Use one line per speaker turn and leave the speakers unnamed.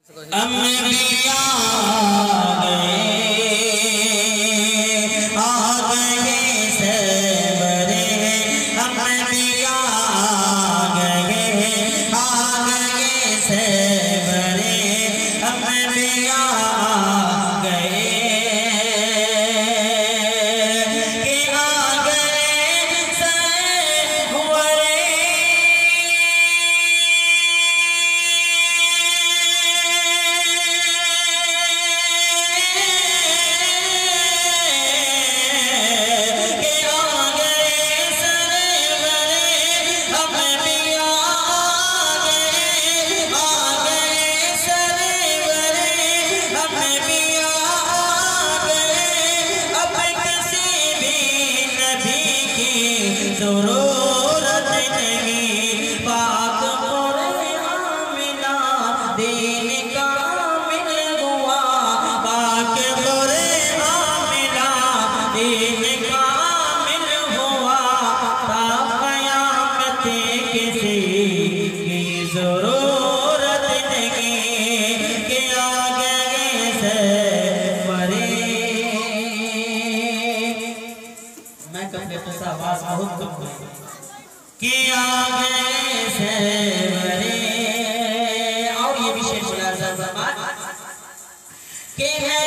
अम्बिया आ गए सबरे, अम्बिया आ गए सबरे, अम्बिया आ गए ज़रूरत नहीं पाक कुरान मिला दीन कामिल हुआ, पाक कुरान मिला दीन कामिल हुआ, ता क़यामत किसी की ज़रूरत नहीं कि आ गए सबरे। मैं कभी अपनी आवाज़ बहुत कम कि आ गए सबरे। और ये विशेष मुलाज़ा ज़मान के है